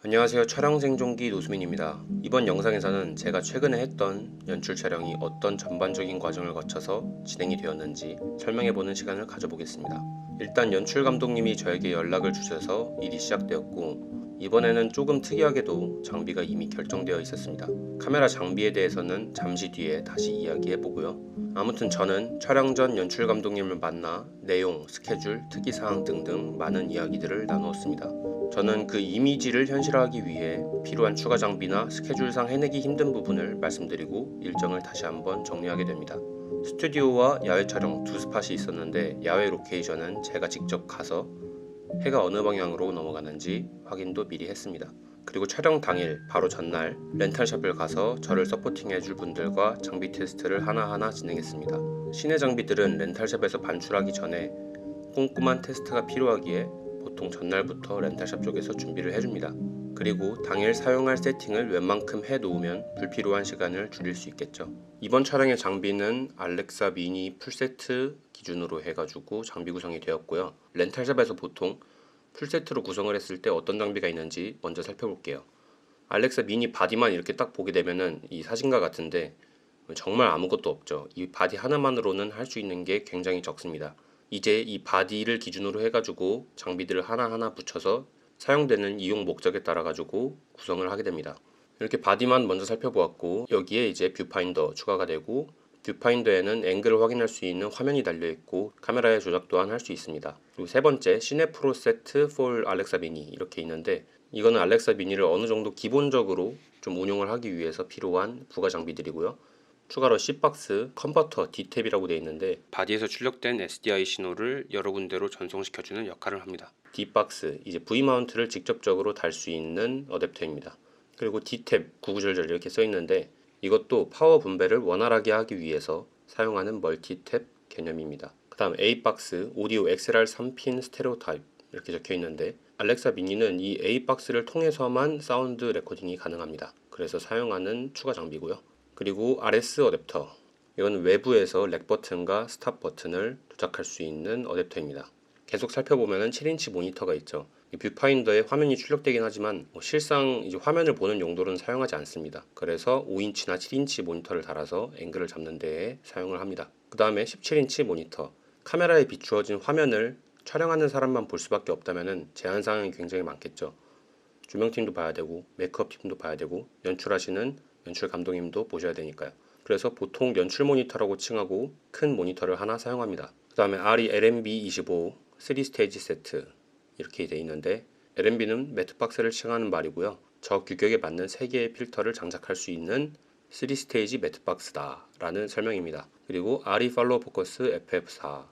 안녕하세요. 촬영 생존기 노수민입니다. 이번 영상에서는 제가 최근에 했던 연출 촬영이 어떤 전반적인 과정을 거쳐서 진행이 되었는지 설명해보는 시간을 가져보겠습니다. 일단 연출 감독님이 저에게 연락을 주셔서 일이 시작되었고, 이번에는 조금 특이하게도 장비가 이미 결정되어 있었습니다. 카메라 장비에 대해서는 잠시 뒤에 다시 이야기해보고요. 아무튼 저는 촬영 전 연출 감독님을 만나 내용, 스케줄, 특이사항 등등 많은 이야기들을 나누었습니다. 저는 그 이미지를 현실화하기 위해 필요한 추가 장비나 스케줄상 해내기 힘든 부분을 말씀드리고 일정을 다시 한번 정리하게 됩니다. 스튜디오와 야외 촬영 두 스팟이 있었는데, 야외 로케이션은 제가 직접 가서 해가 어느 방향으로 넘어가는지 확인도 미리 했습니다. 그리고 촬영 당일 바로 전날 렌탈샵을 가서 저를 서포팅해줄 분들과 장비 테스트를 하나하나 진행했습니다. 시내 장비들은 렌탈샵에서 반출하기 전에 꼼꼼한 테스트가 필요하기에 보통 전날부터 렌탈샵 쪽에서 준비를 해줍니다. 그리고 당일 사용할 세팅을 웬만큼 해놓으면 불필요한 시간을 줄일 수 있겠죠. 이번 촬영의 장비는 알렉사 미니 풀세트 기준으로 해가지고 장비 구성이 되었고요. 렌탈샵에서 보통 풀세트로 구성을 했을 때 어떤 장비가 있는지 먼저 살펴볼게요. 알렉사 미니 바디만 이렇게 딱 보게 되면은 이 사진과 같은데 정말 아무것도 없죠. 이 바디 하나만으로는 할 수 있는 게 굉장히 적습니다. 이제 이 바디를 기준으로 해가지고 장비들을 하나하나 붙여서 사용되는 이용 목적에 따라 가지고 구성을 하게 됩니다. 이렇게 바디만 먼저 살펴보았고, 여기에 이제 뷰파인더 추가가 되고, 뷰파인더에는 앵글을 확인할 수 있는 화면이 달려있고 카메라의 조작 또한 할 수 있습니다. 그리고 세 번째, 시네프로 세트 for 알렉사 미니 이렇게 있는데, 이거는 알렉사 미니를 어느 정도 기본적으로 좀 운용을 하기 위해서 필요한 부가 장비들이고요. 추가로 C박스, 컨버터, D탭이라고 되어 있는데, 바디에서 출력된 SDI 신호를 여러 군데로 전송시켜주는 역할을 합니다. D박스, 이제 V마운트를 직접적으로 달 수 있는 어댑터입니다. 그리고 D탭, 구구절절 이렇게 써 있는데, 이것도 파워 분배를 원활하게 하기 위해서 사용하는 멀티탭 개념입니다. 그 다음 A박스, 오디오 XLR 3핀 스테레오 타입 이렇게 적혀 있는데, 알렉사 미니는 이 A박스를 통해서만 사운드 레코딩이 가능합니다. 그래서 사용하는 추가 장비고요. 그리고 RS 어댑터, 이건 외부에서 렉 버튼과 스탑 버튼을 조작할 수 있는 어댑터입니다. 계속 살펴보면 7인치 모니터가 있죠. 이 뷰파인더에 화면이 출력되긴 하지만 실상 이제 화면을 보는 용도로는 사용하지 않습니다. 그래서 5인치나 7인치 모니터를 달아서 앵글을 잡는 데에 사용을 합니다. 그 다음에 17인치 모니터, 카메라에 비추어진 화면을 촬영하는 사람만 볼 수밖에 없다면 제한사항이 굉장히 많겠죠. 조명팀도 봐야 되고 메이크업 팀도 봐야 되고 연출하시는 연출 감독님도 보셔야 되니까요. 그래서 보통 연출 모니터라고 칭하고 큰 모니터를 하나 사용합니다. 그 다음에 RE LMB25 3스테이지 세트 이렇게 되어 있는데, LMB는 매트박스를 칭하는 말이고요. 저 규격에 맞는 3개의 필터를 장착할 수 있는 3스테이지 매트박스다 라는 설명입니다. 그리고 RE 팔로우 포커스 FF4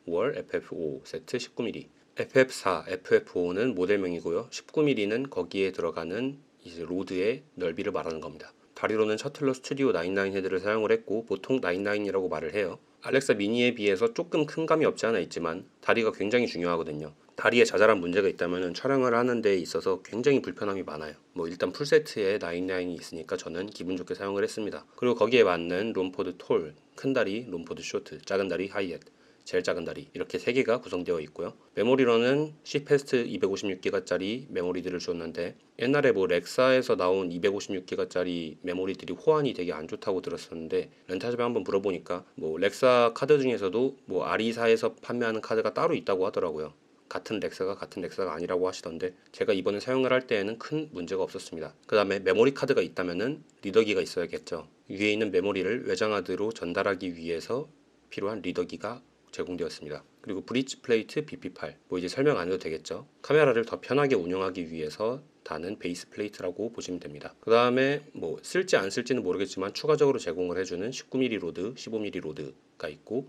5월 FF5 세트 19mm, FF4, FF5는 모델명이고요. 19mm는 거기에 들어가는 이제 로드의 넓이를 말하는 겁니다. 다리로는 셔틀러 스튜디오 99 헤드를 사용을 했고, 보통 99이라고 말을 해요. 알렉사 미니에 비해서 조금 큰 감이 없지 않아 있지만 다리가 굉장히 중요하거든요. 다리에 자잘한 문제가 있다면 촬영을 하는 데 있어서 굉장히 불편함이 많아요. 일단 풀세트에 99이 있으니까 저는 기분 좋게 사용을 했습니다. 그리고 거기에 맞는 롬포드 톨, 큰 다리, 롬포드 쇼트, 작은 다리, 하이햇, 제일 작은 다리 이렇게 3개가 구성되어 있고요. 메모리로는 C패스트 256기가짜리 메모리들을 주었는데, 옛날에 렉사에서 나온 256기가짜리 메모리들이 호환이 되게 안 좋다고 들었었는데, 렌탈샵에 한번 물어보니까 렉사 카드 중에서도 아리사에서 판매하는 카드가 따로 있다고 하더라고요. 같은 렉사가 아니라고 하시던데, 제가 이번에 사용을 할 때에는 큰 문제가 없었습니다. 그 다음에 메모리 카드가 있다면은 리더기가 있어야겠죠. 위에 있는 메모리를 외장하드로 전달하기 위해서 필요한 리더기가 제공되었습니다. 그리고 브릿지 플레이트 BP8, 이제 설명 안 해도 되겠죠. 카메라를 더 편하게 운영하기 위해서 다는 베이스 플레이트라고 보시면 됩니다. 그 다음에 쓸지 안 쓸지는 모르겠지만 추가적으로 제공을 해주는 19mm 로드, 15mm 로드가 있고,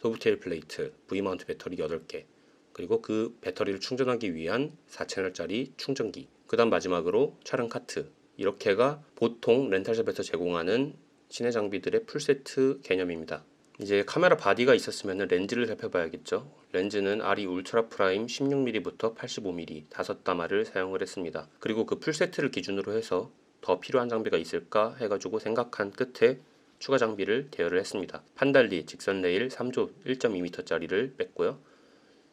소프트웨어 플레이트, V마운트 배터리 8개, 그리고 그 배터리를 충전하기 위한 4채널짜리 충전기, 그 다음 마지막으로 촬영 카트, 이렇게가 보통 렌탈샵에서 제공하는 시내 장비들의 풀세트 개념입니다. 이제 카메라 바디가 있었으면 렌즈를 살펴봐야겠죠. 렌즈는 RE 울트라 프라임 16mm부터 85mm 5담화를 사용을 했습니다. 그리고 그 풀세트를 기준으로 해서 더 필요한 장비가 있을까 해가지고 생각한 끝에 추가 장비를 대여를 했습니다. 판달리 직선 레일 3조 1.2m짜리를 뺐고요.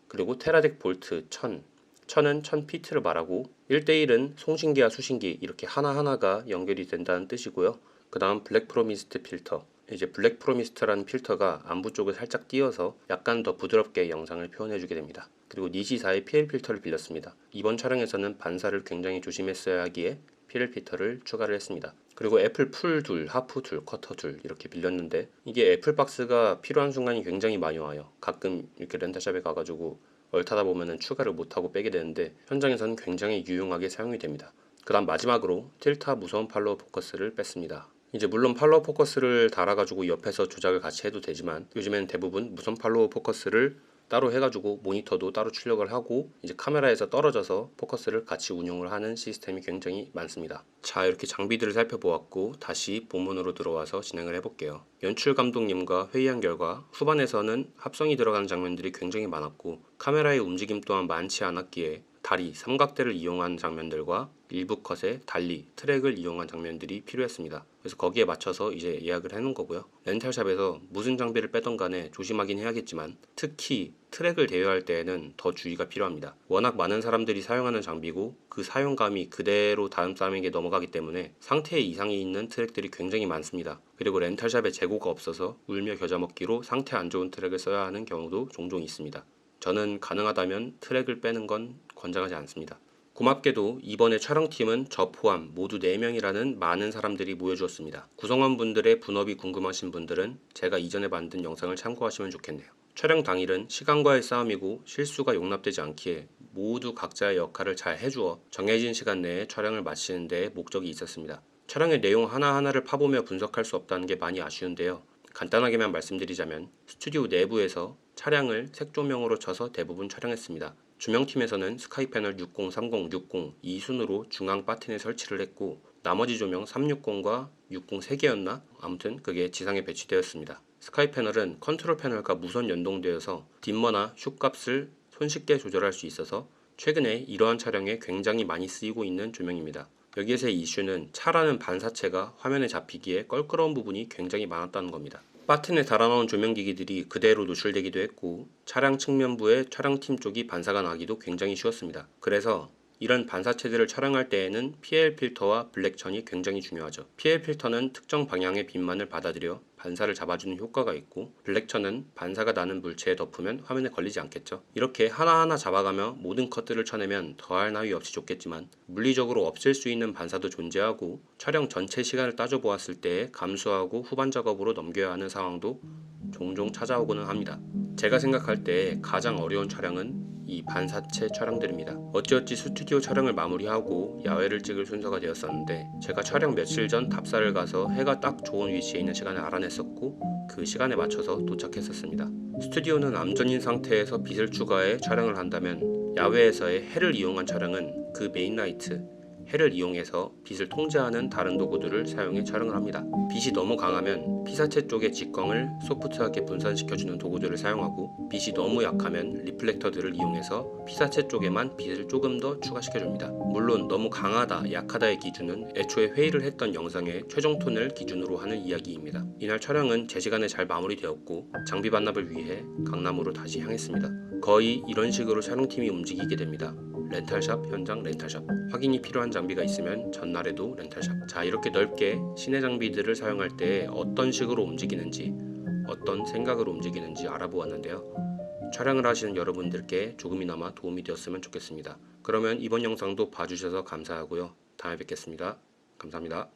그리고 테라덱 볼트 1000, 천은 1000피트를 말하고 1대1은 송신기와 수신기 이렇게 하나하나가 연결이 된다는 뜻이고요. 그 다음 블랙 프로미스트 필터, 이제 블랙 프로미스트라는 필터가 안부 쪽을 살짝 띄어서 약간 더 부드럽게 영상을 표현해주게 됩니다. 그리고 니시사의 PL 필터를 빌렸습니다. 이번 촬영에서는 반사를 굉장히 조심했어야 하기에 PL 필터를 추가를 했습니다. 그리고 애플 풀 둘, 하프 둘, 쿼터 둘 이렇게 빌렸는데 이게 애플 박스가 필요한 순간이 굉장히 많이 와요. 가끔 이렇게 렌탈샵에 가가지고 얼타다 보면은 추가를 못하고 빼게 되는데 현장에서는 굉장히 유용하게 사용이 됩니다. 그 다음 마지막으로 틸타 무선 팔로워 포커스를 뺐습니다. 이제 물론 팔로워 포커스를 달아가지고 옆에서 조작을 같이 해도 되지만 요즘엔 대부분 무선 팔로워 포커스를 따로 해가지고 모니터도 따로 출력을 하고 이제 카메라에서 떨어져서 포커스를 같이 운용을 하는 시스템이 굉장히 많습니다. 자, 이렇게 장비들을 살펴보았고 다시 본문으로 들어와서 진행을 해볼게요. 연출 감독님과 회의한 결과 후반에서는 합성이 들어가는 장면들이 굉장히 많았고 카메라의 움직임 또한 많지 않았기에 다리, 삼각대를 이용한 장면들과 일부 컷에 달리 트랙을 이용한 장면들이 필요했습니다. 그래서 거기에 맞춰서 이제 예약을 해놓은 거고요. 렌탈샵에서 무슨 장비를 빼던 간에 조심하긴 해야겠지만 특히 트랙을 대여할 때에는 더 주의가 필요합니다. 워낙 많은 사람들이 사용하는 장비고 그 사용감이 그대로 다음 사람에게 넘어가기 때문에 상태에 이상이 있는 트랙들이 굉장히 많습니다. 그리고 렌탈샵에 재고가 없어서 울며 겨자 먹기로 상태 안 좋은 트랙을 써야 하는 경우도 종종 있습니다. 저는 가능하다면 트랙을 빼는 건 권장하지 않습니다. 고맙게도 이번에 촬영팀은 저 포함 모두 4명이라는 많은 사람들이 모여주었습니다. 구성원분들의 분업이 궁금하신 분들은 제가 이전에 만든 영상을 참고하시면 좋겠네요. 촬영 당일은 시간과의 싸움이고 실수가 용납되지 않기에 모두 각자의 역할을 잘 해주어 정해진 시간 내에 촬영을 마치는 데 목적이 있었습니다. 촬영의 내용 하나하나를 파보며 분석할 수 없다는 게 많이 아쉬운데요. 간단하게만 말씀드리자면 스튜디오 내부에서 차량을 색조명으로 쳐서 대부분 촬영했습니다. 조명팀에서는 스카이 패널 60, 30, 60 이 순으로 중앙 바텐에 설치를 했고 나머지 조명 360과 60 3개였나? 아무튼 그게 지상에 배치되었습니다. 스카이 패널은 컨트롤 패널과 무선 연동되어서 딤머나 슈 값을 손쉽게 조절할 수 있어서 최근에 이러한 촬영에 굉장히 많이 쓰이고 있는 조명입니다. 여기에서의 이슈는 차라는 반사체가 화면에 잡히기에 껄끄러운 부분이 굉장히 많았다는 겁니다. 바텐에 달아놓은 조명기기들이 그대로 노출되기도 했고 차량 측면부의 촬영팀 쪽이 반사가 나기도 굉장히 쉬웠습니다. 그래서 이런 반사체들을 촬영할 때에는 PL 필터와 블랙천이 굉장히 중요하죠. PL 필터는 특정 방향의 빛만을 받아들여 반사를 잡아주는 효과가 있고 블랙천은 반사가 나는 물체에 덮으면 화면에 걸리지 않겠죠. 이렇게 하나하나 잡아가며 모든 컷들을 쳐내면 더할 나위 없이 좋겠지만 물리적으로 없앨 수 있는 반사도 존재하고 촬영 전체 시간을 따져보았을 때 감수하고 후반 작업으로 넘겨야 하는 상황도 종종 찾아오고는 합니다. 제가 생각할 때 가장 어려운 촬영은 이 반사체 촬영들입니다. 어찌어찌 스튜디오 촬영을 마무리하고 야외를 찍을 순서가 되었었는데 제가 촬영 며칠 전 답사를 가서 해가 딱 좋은 위치에 있는 시간을 알아냈었고 그 시간에 맞춰서 도착했었습니다. 스튜디오는 암전인 상태에서 빛을 추가해 촬영을 한다면 야외에서의 해를 이용한 촬영은 그 메인라이트 해를 이용해서 빛을 통제하는 다른 도구들을 사용해 촬영을 합니다. 빛이 너무 강하면 피사체 쪽의 직광을 소프트하게 분산시켜주는 도구들을 사용하고 빛이 너무 약하면 리플렉터들을 이용해서 피사체 쪽에만 빛을 조금 더 추가시켜줍니다. 물론 너무 강하다, 약하다의 기준은 애초에 회의를 했던 영상의 최종 톤을 기준으로 하는 이야기입니다. 이날 촬영은 제 시간에 잘 마무리되었고 장비 반납을 위해 강남으로 다시 향했습니다. 거의 이런 식으로 촬영팀이 움직이게 됩니다. 렌탈샵, 현장, 렌탈샵. 확인이 필요한 장비가 있으면 전날에도 렌탈샵. 자, 이렇게 넓게 시내 장비들을 사용할 때 어떤 식으로 움직이는지, 어떤 생각으로 움직이는지 알아보았는데요. 촬영을 하시는 여러분들께 조금이나마 도움이 되었으면 좋겠습니다. 그러면 이번 영상도 봐주셔서 감사하고요. 다음에 뵙겠습니다. 감사합니다.